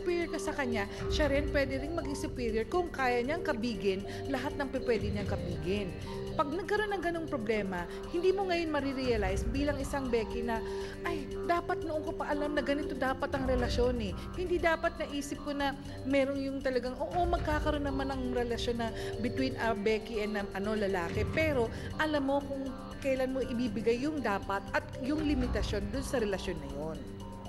superior ka sa kanya, siya rin pwede rin maging superior kung kaya niyang kabigin lahat ng pwede niyang kabigin. Pag nagkaroon ng ganong problema, hindi mo ngayon marirealize bilang isang Becky na, ay, dapat noon ko pa alam na ganito dapat ang relasyon eh. Hindi dapat naisip ko na meron yung talagang, oo, magkakaroon naman ng relasyon na between Becky and lalaki. Pero alam mo kung kailan mo ibibigay yung dapat at yung limitasyon dun sa relasyon na yun.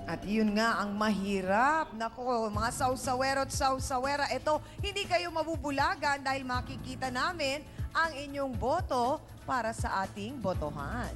At yun nga ang mahirap. Nako, mga sausawero at sausawera, ito, hindi kayo mabubulagan dahil makikita namin ang inyong boto para sa ating botohan.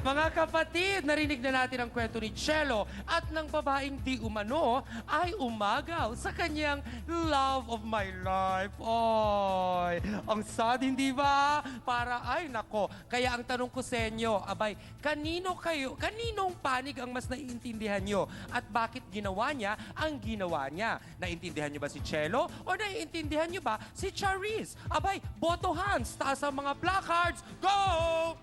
Mga kapatid, narinig na natin ang kwento ni Chelo at ng babaeng di umano ay umagaw sa kanyang love of my life. Oy, ang sad, hindi ba? Para, ay nako. Kaya ang tanong ko sa inyo, abay, kaninong panig ang mas naiintindihan nyo? At bakit ginawa niya ang ginawa niya? Naiintindihan nyo ba si Chelo? O naiintindihan nyo ba si Charis? Abay, botohan, taas ang mga placards. Go!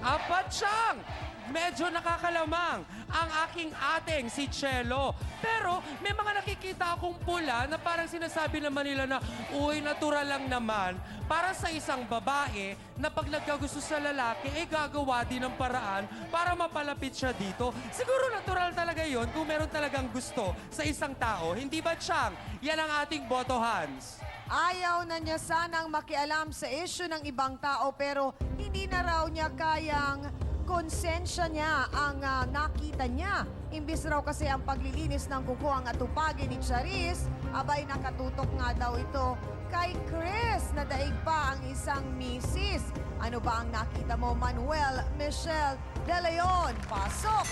Apat siyang! Medyo nakakalamang ang aking ating si Chelo. Pero may mga nakikita akong pula na parang sinasabi naman nila na, uy, natural lang naman. Para sa isang babae na pag nagkagusto sa lalaki, gagawa din ng paraan para mapalapit siya dito. Siguro natural talaga yon kung meron talagang gusto sa isang tao. Hindi ba, Chang? Yan ang ating boto, Hans. Ayaw na niya sanang makialam sa issue ng ibang tao pero hindi na raw niya kayang konsensya niya ang nakita niya. Imbis raw kasi ang paglilinis ng kuko ang atupagin ni Charis, abay nakatutok nga daw ito kay Chris na daig pa ang isang misis. Ano ba ang nakita mo, Manuel Michelle De Leon? Pasok!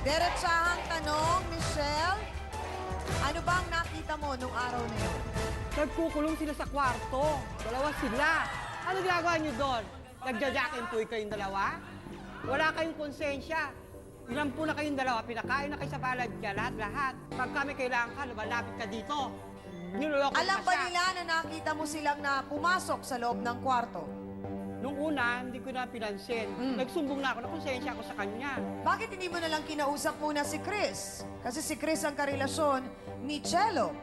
Diretsahang tanong, Michelle. Ano ba ang nakita mo nung araw na yun? Nagkukulong sila sa kwarto. Dalawa sila. Ano ginagawa niyo doon? Nagja-jack-and-toy kayong dalawa? Wala kayong konsensya. Ilan po na kayong dalawa, pinakain na kayo sa balad niya, lahat-lahat. Pag kami kailangan ka, lumalapit ka dito. Niloloko Alam ka ba siya. nila na nakita mo silang na pumasok sa loob ng kwarto? Nung una, hindi ko na pinansin. Nagsumbong na ako, nakonsensya ako sa kanya. Bakit hindi mo nalang kinausap muna si Chris? Kasi si Chris ang karelasyon ni Chelo.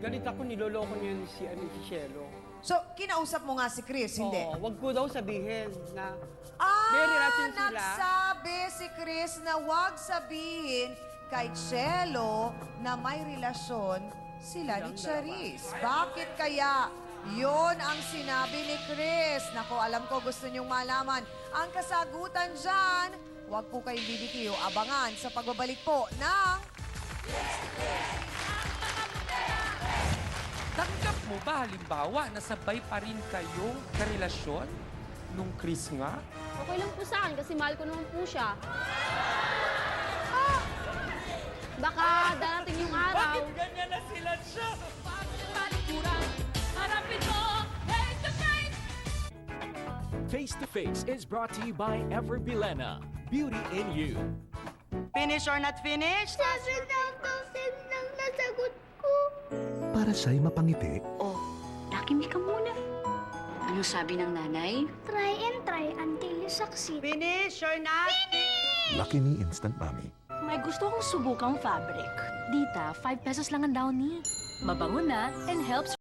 Galit ako, niloloko niya si Chelo. So, kinausap mo nga si Chris, hindi? Oo, wag ko daw sabihin na Ah, may relasyon sila. nagsabi si Chris na wag sabihin kay Chelo na may relasyon sila ni Charis. Bakit kaya? Yon ang sinabi ni Chris. Nako, alam ko gusto niyong malaman ang kasagutan dyan. Huwag po kayong BBQ. Abangan sa pagbabalik po ng... Tanggap mo ba halimbawa na sabay pa rin kayong karelasyon nung Chris nga? Okay lang po sa akin kasi mahal ko naman po siya. Baka darating yung araw. Bakit ganyan na sila siya? Face to Face is brought to you by Ever Bilena, Beauty in You. Finish or not finish? Sabi lang nasagot ko. Para siya'y mapangiti, Oh, Lucky Me ka muna. Ano sabi ng nanay? Try and try until you succeed. Finish or not? Lucky Me Instant Mommy. May gusto kong subukang fabric. Dita, 5 pesos lang ang downy. Mabango na and helps